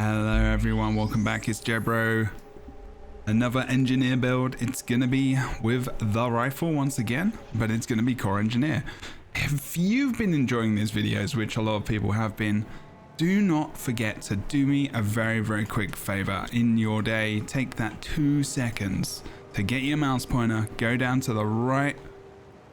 Hello everyone, welcome back. It's Jebro. Another engineer build. It's gonna be with the rifle once again, but it's gonna be core engineer. If you've been enjoying these videos, which a lot of people have been, do not forget to do me a very quick favor in your day. Take that 2 seconds to get your mouse pointer, go down to the right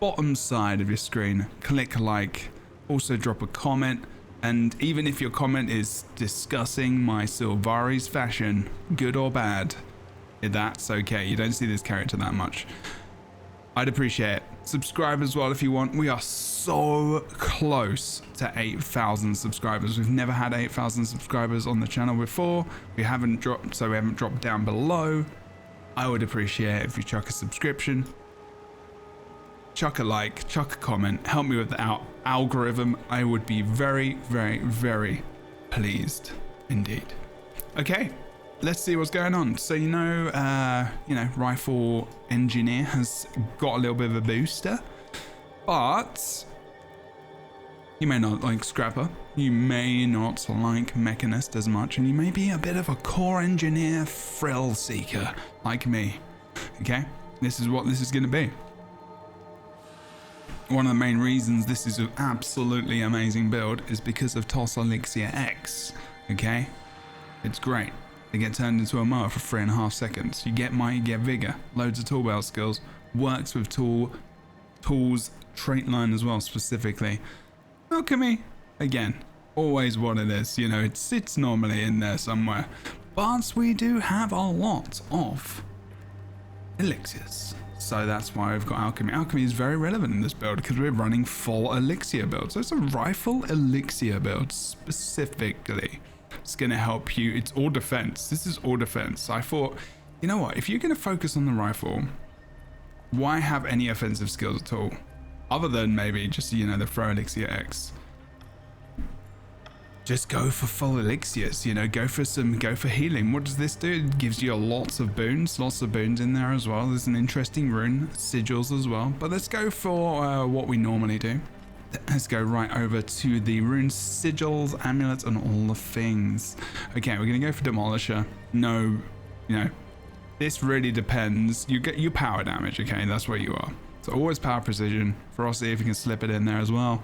bottom side of your screen, click like, also drop a comment. And even if your comment is discussing my Sylvari's fashion, good or bad, that's okay. You don't see this character that much. I'd appreciate it. Subscribe as well if you want. We are so close to 8,000 subscribers. We've never had 8,000 subscribers on the channel before. We haven't dropped down below. I would appreciate it if you chuck a subscription, chuck a like, chuck a comment, help me with the algorithm. I would be very pleased indeed. Okay, let's see what's going on. So rifle engineer has got a little bit of a booster, but you may not like scrapper, you may not like mechanist as much, and you may be a bit of a core engineer thrill seeker like me. Okay, this is what this is going to be. One of the main reasons this is an absolutely amazing build is because of Toss Elixir X, okay? It's great. They get turned into a mower for 3.5 seconds. You get might, you get vigor, loads of tool belt skills, works with tools, trait line as well specifically. Alchemy, again, always what it is, you know, it sits normally in there somewhere. But we do have a lot of elixirs. So that's why we've got Alchemy. Alchemy is very relevant in this build because we're running full Elixir build. So it's a rifle Elixir build specifically. It's going to help you. It's all defense. This is all defense. I thought, you know what? If you're going to focus on the rifle, why have any offensive skills at all? Other than maybe just, you know, the throw Elixir X. Just go for full elixirs, you know, go for healing. What does this do? It gives you lots of boons in there as well. There's an interesting rune, Sigils as well. But let's go for what we normally do. Let's go right over to the rune, Sigils, Amulet, and all the things. Okay, we're gonna go for Demolisher. No, you know, this really depends. You get your power damage, okay, that's where you are. So always power precision. Ferocity, if you can slip it in there as well.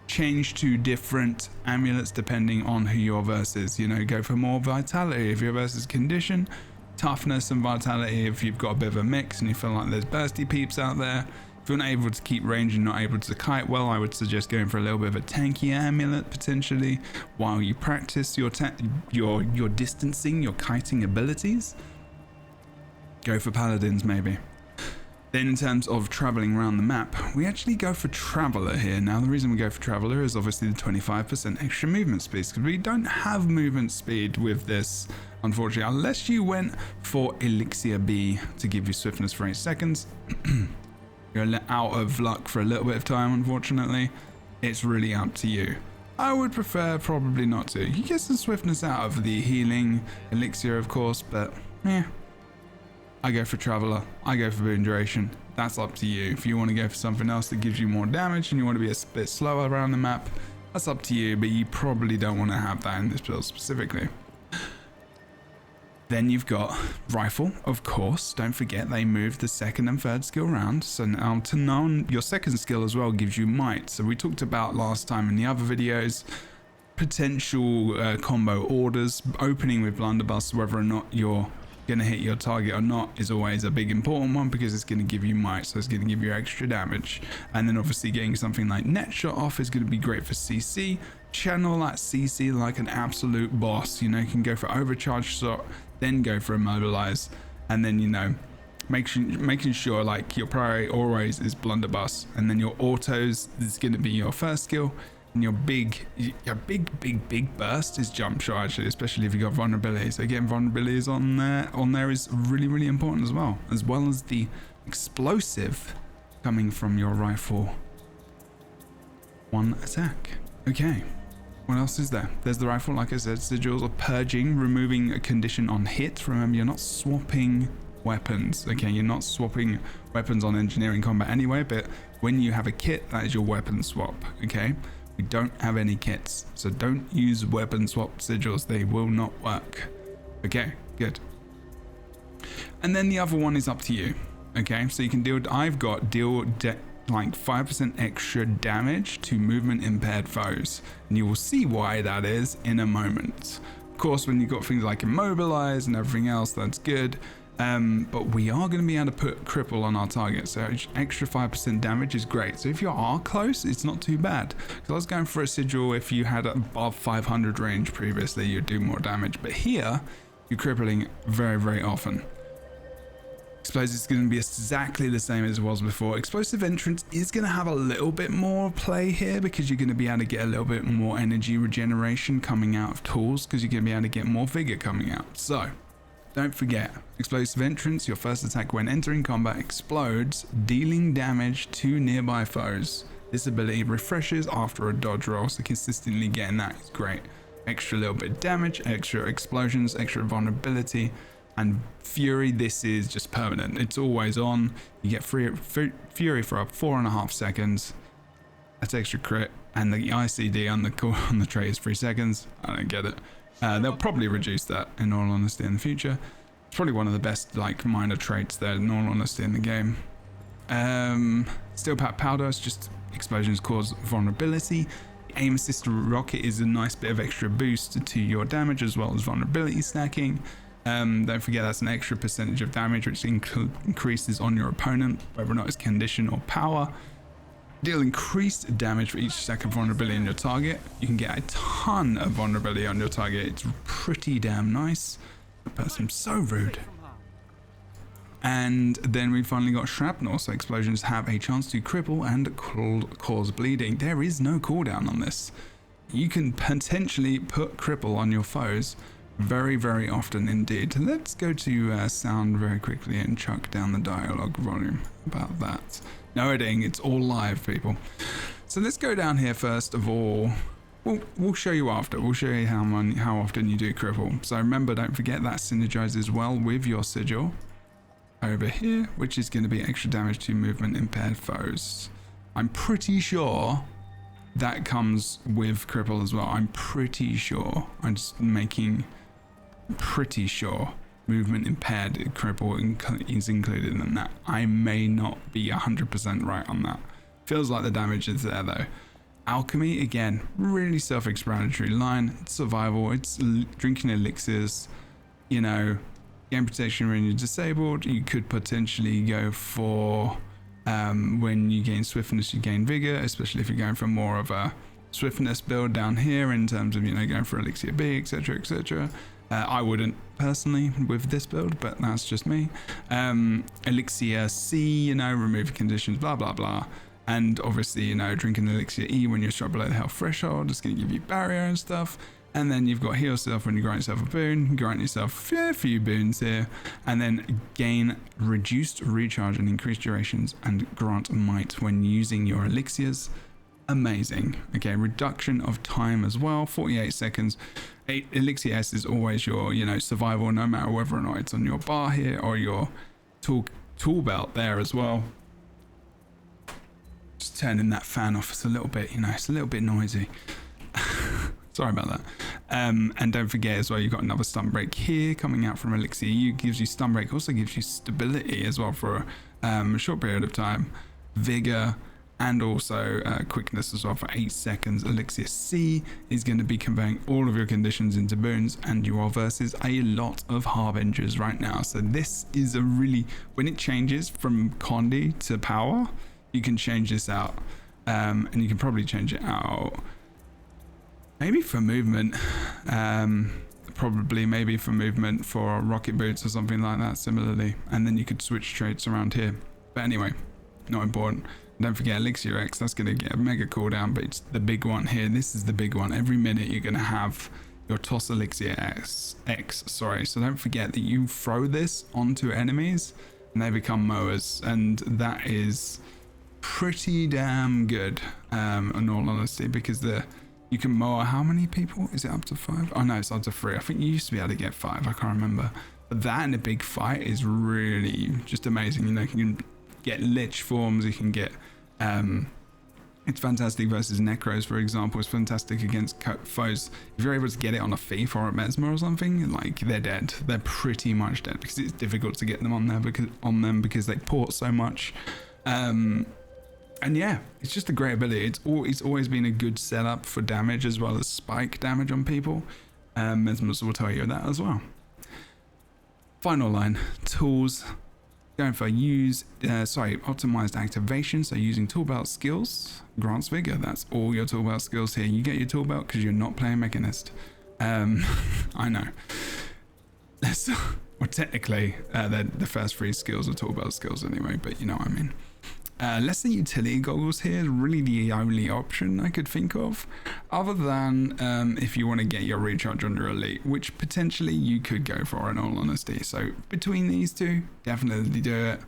Change to different amulets depending on who your verse is. You know, go for more vitality if your verse is condition, toughness and vitality if you've got a bit of a mix and you feel like there's bursty peeps out there. If you're not able to keep range and not able to kite well, I would suggest going for a little bit of a tanky amulet potentially while you practice your distancing, your kiting abilities. Go for paladins maybe. Then in terms of traveling around the map, we actually go for Traveler here. Now the reason we go for Traveler is obviously the 25% extra movement speed, because we don't have movement speed with this, unfortunately, unless you went for Elixir B to give you swiftness for 8 seconds. You're out of luck for a little bit of time, unfortunately. It's really up to you. I would prefer probably not to. You get some swiftness out of the healing Elixir, of course, but yeah. I go for Traveler, I go for boon duration. That's up to you. If you want to go for something else that gives you more damage and you want to be a bit slower around the map, that's up to you, but you probably don't want to have that in this build specifically. Then you've got Rifle, of course. Don't forget they move the second and third skill round. So now to know your second skill as well gives you might. So we talked about last time in the other videos, potential combo orders, opening with blunderbuss, whether or not you're gonna hit your target or not is always a big important one because it's gonna give you might, so it's gonna give you extra damage. And then obviously getting something like net shot off is gonna be great for CC. Channel that CC like an absolute boss, you know, you can go for overcharge shot, then go for immobilize, and then, you know, making sure like your priority always is blunderbuss, and then your autos is gonna be your first skill. And your big burst is jump shot actually, especially if you got vulnerabilities. So getting vulnerabilities on there is really important as well as the explosive coming from your rifle. One attack. Okay, what else is there? There's the rifle, like I said, sigils or purging, removing a condition on hit. Remember, you're not swapping weapons. Okay, you're not swapping weapons on engineering combat anyway, but when you have a kit, that is your weapon swap. Okay, We don't have any kits, so don't use weapon swap sigils. They will not work. Okay, good. And then the other one is up to you. Okay, so you can deal, I've got like 5% extra damage to movement impaired foes, and you will see why that is in a moment. Of course, when you've got things like immobilize and everything else, that's good. But we are going to be able to put cripple on our target, so extra 5% damage is great. So if you are close, it's not too bad. Because I was going for a sigil, if you had above 500 range previously, you'd do more damage. But here, you're crippling very, very often. Explosive is going to be exactly the same as it was before. Explosive entrance is going to have a little bit more play here because you're going to be able to get a little bit more energy regeneration coming out of tools, because you're going to be able to get more vigor coming out. So don't forget, explosive entrance, your first attack when entering combat explodes, dealing damage to nearby foes. This ability refreshes after a dodge roll, so consistently getting that is great. Extra little bit of damage, extra explosions, extra vulnerability. And Fury, this is just permanent. It's always on. You get Fury for up 4.5 seconds. That's extra crit. And the ICD on the trait is 3 seconds. I don't get it. They'll probably reduce that, in all honesty, in the future. It's probably one of the best like minor traits there, in all honesty, in the game. Steel Pack Powder is just explosions cause vulnerability. Aim Assist Rocket is a nice bit of extra boost to your damage, as well as vulnerability stacking. Don't forget that's an extra percentage of damage which increases on your opponent, whether or not it's condition or power. Deal increased damage for each second vulnerability on your target. You can get a ton of vulnerability on your target. It's pretty damn nice. The person's so rude. And then we finally got Shrapnel, so explosions have a chance to cripple and cause bleeding. There is no cooldown on this. You can potentially put cripple on your foes very, very often indeed. Let's go to sound very quickly and chuck down the dialogue volume about that. No editing, it's all live, people. So let's go down here first of all. We'll show you after. We'll show you how often you do cripple. So remember, don't forget that synergizes well with your sigil over here, which is going to be extra damage to movement impaired foes. I'm pretty sure that comes with cripple as well. I'm pretty sure. I'm just making pretty sure movement impaired cripple is included in that. I may not be 100% right on that. Feels like the damage is there though. Alchemy, again, really self-explanatory line. It's survival, it's drinking elixirs, you know, game protection when you're disabled. You could potentially go for when you gain swiftness, you gain vigor, especially if you're going for more of a swiftness build down here in terms of, you know, going for Elixir B, etc, etc. I wouldn't personally with this build, but that's just me. Elixir C, you know, remove conditions, blah blah blah. And obviously, you know, drinking Elixir E when you're struck below the health threshold is going to give you barrier and stuff. And then you've got heal yourself when you grant yourself a boon, grant yourself a few boons here, and then gain reduced recharge and increased durations, and grant might when using your elixirs. Amazing. Okay, reduction of time as well, 48 seconds. Elixir S is always your, you know, survival, no matter whether or not it's on your bar here or your tool belt there as well. Just turning that fan off. It's a little bit, you know, it's a little bit noisy. Sorry about that. And don't forget as well, you've got another stun break here coming out from Elixir. You gives you stun break, also gives you stability as well for a short period of time, vigor, and also quickness as well for 8 seconds. Elixir C is going to be converting all of your conditions into boons, and you are versus a lot of harbingers right now. So this is a really, when it changes from Condi to power, you can change this out, and you can probably change it out maybe for movement, probably maybe for movement for rocket boots or something like that similarly, and then you could switch traits around here. But anyway, not important. Don't forget Elixir X, that's going to get a mega cooldown, but it's the big one here. This is the big one. Every minute you're going to have your toss Elixir X, sorry. So don't forget that you throw this onto enemies and they become mowers, and that is pretty damn good, in all honesty, because you can mow how many people? Is it up to 5? Oh no, it's up to 3. I think you used to be able to get 5, I can't remember. But that in a big fight is really just amazing. You know, you can get lich forms, you can get It's fantastic versus Necros, for example. It's fantastic against foes. If you're able to get it on a Thief or a Mesmer or something, like, they're dead. They're pretty much dead because it's difficult to get them on there because they port so much. And yeah, it's just a great ability. It's always been a good setup for damage as well as spike damage on people. Mesmers will tell you that as well. Final line, tools. Going for optimized activation, so using tool belt skills grants vigor. That's all your tool belt skills here. You get your tool belt because you're not playing Mechanist. I know. Well, technically, the first 3 skills are tool belt skills anyway, but you know what I mean. Lesser utility goggles here is really the only option I could think of, other than if you want to get your recharge under elite, which potentially you could go for in all honesty. So between these two, definitely do it.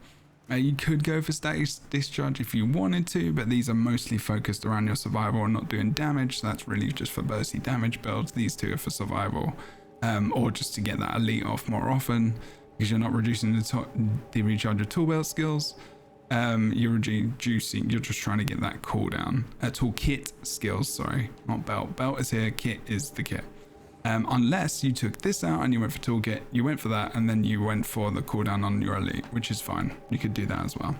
You could go for static discharge if you wanted to, but these are mostly focused around your survival and not doing damage, so that's really just for bursty damage builds. These two are for survival, or just to get that elite off more often, because you're not reducing the recharge of tool belt skills. You're reducing, you're just trying to get that cooldown. Toolkit skills, sorry, not belt. Belt is here, kit is the kit. Unless you took this out and you went for toolkit, you went for that, and then you went for the cooldown on your elite, which is fine. You could do that as well.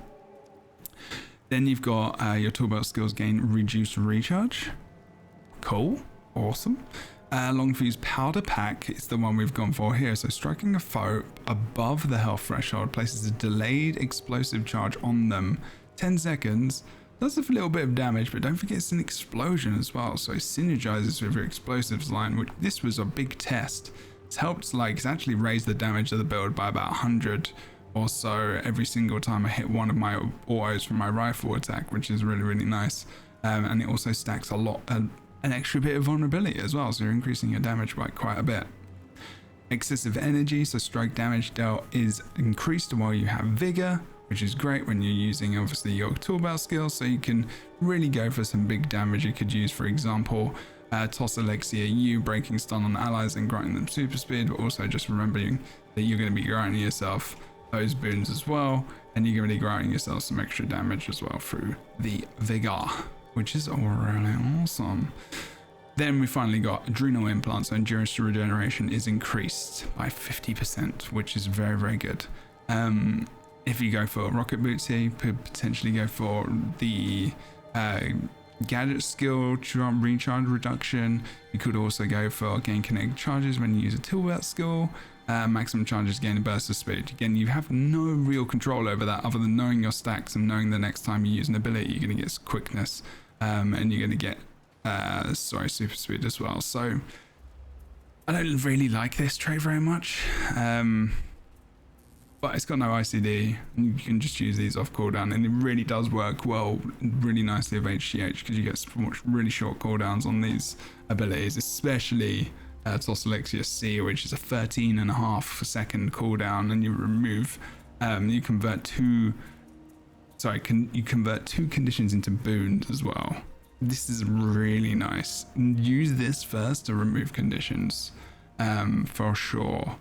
Then you've got your tool belt skills gain reduced recharge. Cool, awesome. Long fuse powder pack is the one we've gone for here. So striking a foe above the health threshold places a delayed explosive charge on them. 10 seconds. Does a little bit of damage, but don't forget it's an explosion as well. So it synergizes with your explosives line, which this was a big test. It's helped, like, it's actually raised the damage of the build by about 100 or so every single time I hit one of my autos from my rifle attack, which is really, really nice. And it also stacks a lot, an extra bit of vulnerability as well, so you're increasing your damage by quite a bit. Excessive energy, so strike damage dealt is increased while you have vigor, which is great when you're using obviously your tool belt skills, so you can really go for some big damage. You could use, for example, toss Elixir U, breaking stun on allies and granting them super speed, but also just remembering that you're going to be granting yourself those boons as well, and you're going to be granting yourself some extra damage as well through the vigor, which is really awesome. Then we finally got adrenal implants, so endurance to regeneration is increased by 50%, which is very, very good. If you go for rocket boots here, you could potentially go for the gadget skill recharge reduction. You could also go for gain kinetic charges when you use a tool belt skill. Maximum charges gain a burst of speed. Again, you have no real control over that other than knowing your stacks and knowing the next time you use an ability, you're going to get quickness. And you're going to get super speed as well. So I don't really like this trait very much, but it's got no ICD, and you can just use these off cooldown, and it really does work well, really nicely with HGH, because you get really short cooldowns on these abilities, especially Toss Elixir C, which is a 13.5 second cooldown, and you remove you convert two conditions into boons as well. This is really nice. Use this first to remove conditions, for sure.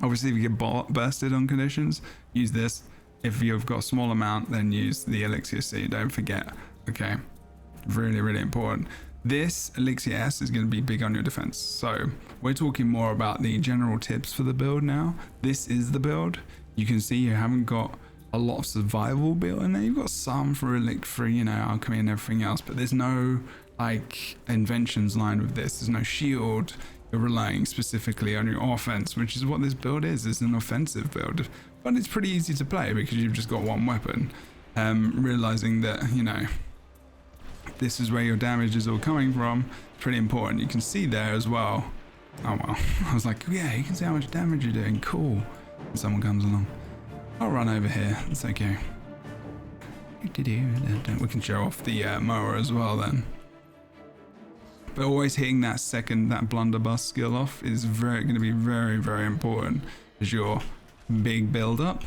Obviously, if you get bursted on conditions, use this. If you've got a small amount, then use the Elixir C. Don't forget. Okay, really, really important. This Elixir S is going to be big on your defense. So we're talking more about the general tips for the build now. This is the build. You can see you haven't got a lot of survival built in there. You've got some for Elixir, you know, Alchemy and everything else, but there's no like inventions lined with this. There's no shield. You're relying specifically on your offense, which is what this build is. It's an offensive build, but it's pretty easy to play because you've just got one weapon. Realizing that, you know, this is where your damage is all coming from. Pretty important. You can see there as well. Oh well, I was like, yeah, you can see how much damage you're doing. Cool. And someone comes along. I'll run over here. It's okay. We can show off the mower as well then. But always hitting that blunderbuss skill off is going to be very, very important as your big build up.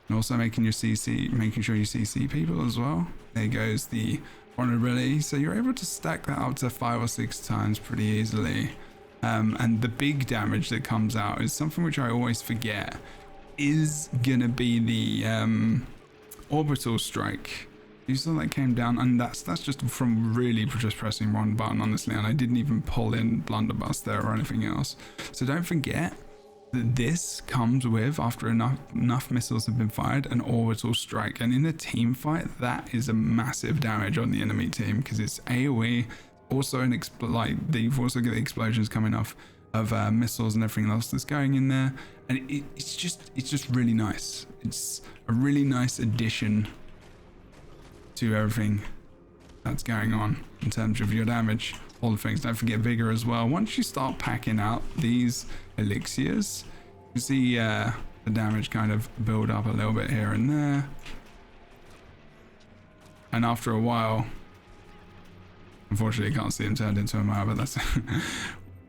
And also making sure you CC people as well. There goes the vulnerability. So you're able to stack that up to 5 or 6 times pretty easily. And the big damage that comes out is something which I always forget, is gonna be the orbital strike. You saw that came down, and that's just from really just pressing one button, honestly, and I didn't even pull in blunderbuss there or anything else. So don't forget that this comes with, after enough missiles have been fired, an orbital strike, and in a team fight that is a massive damage on the enemy team because it's AoE. Also you've also got the explosions coming off of missiles and everything else that's going in there, and it's just really nice. It's a really nice addition to everything that's going on in terms of your damage, all the things. Don't forget vigor as well. Once you start packing out these elixirs, you see the damage kind of build up a little bit here and there, and after a while, unfortunately, you can't see him turned into a mire, but that's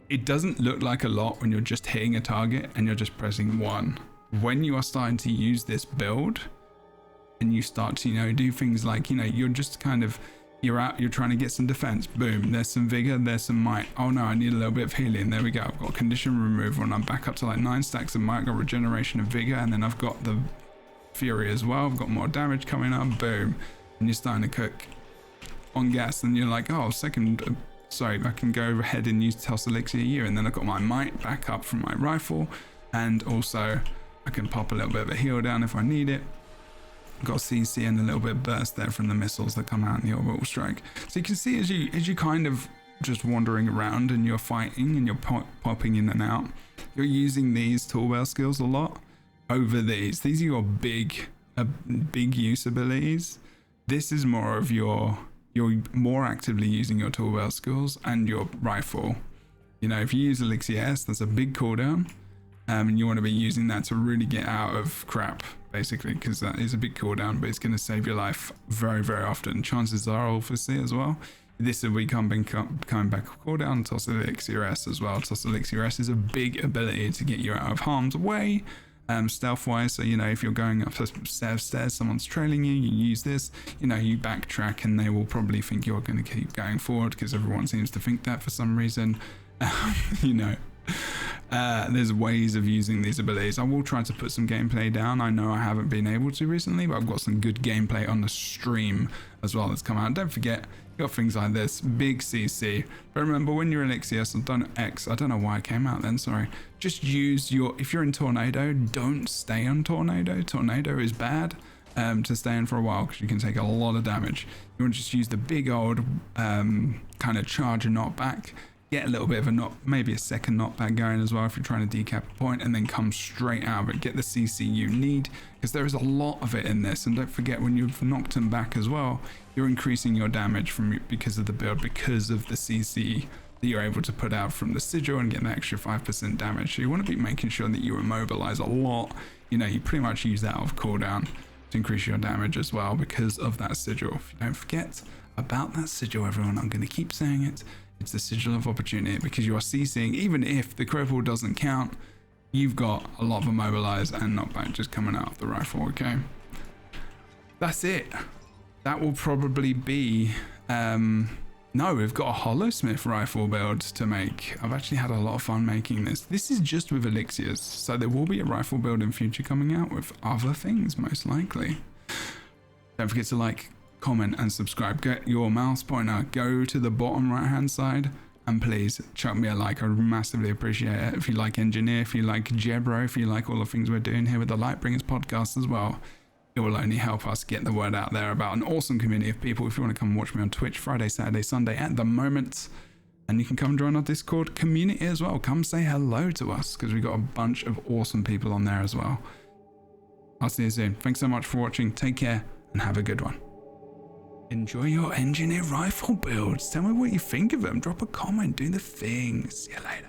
it doesn't look like a lot when you're just hitting a target and you're just pressing 1. When you are starting to use this build and you start to, do things like, you're just kind of, you're trying to get some defense. Boom, there's some vigor, there's some might. Oh no, I need a little bit of healing. There we go. I've got condition removal and I'm back up to like 9 stacks of might. I've got regeneration of vigor, and then I've got the fury as well. I've got more damage coming up. Boom. And you're starting to cook on gas, and you're like, oh, I can go ahead and use Toss Elixir U, and then I've got my might back up from my rifle, and also I can pop a little bit of a heal down if I need it. Got CC and a little bit of burst there from the missiles that come out in the orbital strike. So you can see as you kind of just wandering around and you're fighting and you're popping in and out, you're using these tool belt skills a lot over these. These are your big use abilities. This is more of you're more actively using your tool belt skills and your rifle. If you use Elixir S, that's a big cooldown, and you want to be using that to really get out of crap, basically, because that is a big cooldown, but it's going to save your life very, very often. Chances are, obviously, as well, this will be coming back off cooldown. Toss Elixir S as well. Toss Elixir S is a big ability to get you out of harm's way, stealth wise. So if you're going up a set of stairs, someone's trailing you, you use this, you backtrack, and they will probably think you're going to keep going forward, because everyone seems to think that for some reason. There's ways of using these abilities. I will try to put some gameplay down. I know I haven't been able to recently, but I've got some good gameplay on the stream as well that's come out. Don't forget, you got things like this, big CC. But remember, when you're in Elixir, I don't know why I came out then, sorry. Just use if you're in Tornado, don't stay on Tornado. Tornado is bad to stay in for a while, because you can take a lot of damage. You want to just use the big old kind of charge and knockback. Get a little bit of a maybe a second knockback going as well if you're trying to decap a point, and then come straight out of it. Get the CC you need, because there is a lot of it in this. And don't forget, when you've knocked them back as well, you're increasing your damage because of the build, because of the CC that you're able to put out from the sigil, and get an extra 5% damage. So you want to be making sure that you immobilize a lot. You pretty much use that off cooldown to increase your damage as well, because of that sigil. If you don't forget about that sigil, everyone, I'm going to keep saying it. It's the sigil of opportunity, because you are CCing. Even if the cripple doesn't count, you've got a lot of immobilize and knockback just coming out of the rifle. Okay, that's it. That will probably be no, we've got a Hollowsmith rifle build to make. I've actually had a lot of fun making this. This is just with elixirs, so there will be a rifle build in future coming out with other things, most likely. Don't forget to like, comment and subscribe. Get your mouse pointer, go to the bottom right hand side, and please chuck me a like. I massively appreciate it. If you like Engineer, if you like Jebro, if you like all the things we're doing here with the Lightbringers podcast as well, it will only help us get the word out there about an awesome community of people. If you want to come watch me on Twitch Friday, Saturday, Sunday at the moment, and you can come join our Discord community as well. Come say hello to us, because we've got a bunch of awesome people on there as well. I'll see you soon. Thanks so much for watching. Take care and have a good one. Enjoy your Engineer rifle builds. Tell me what you think of them. Drop a comment. Do the thing. See you later.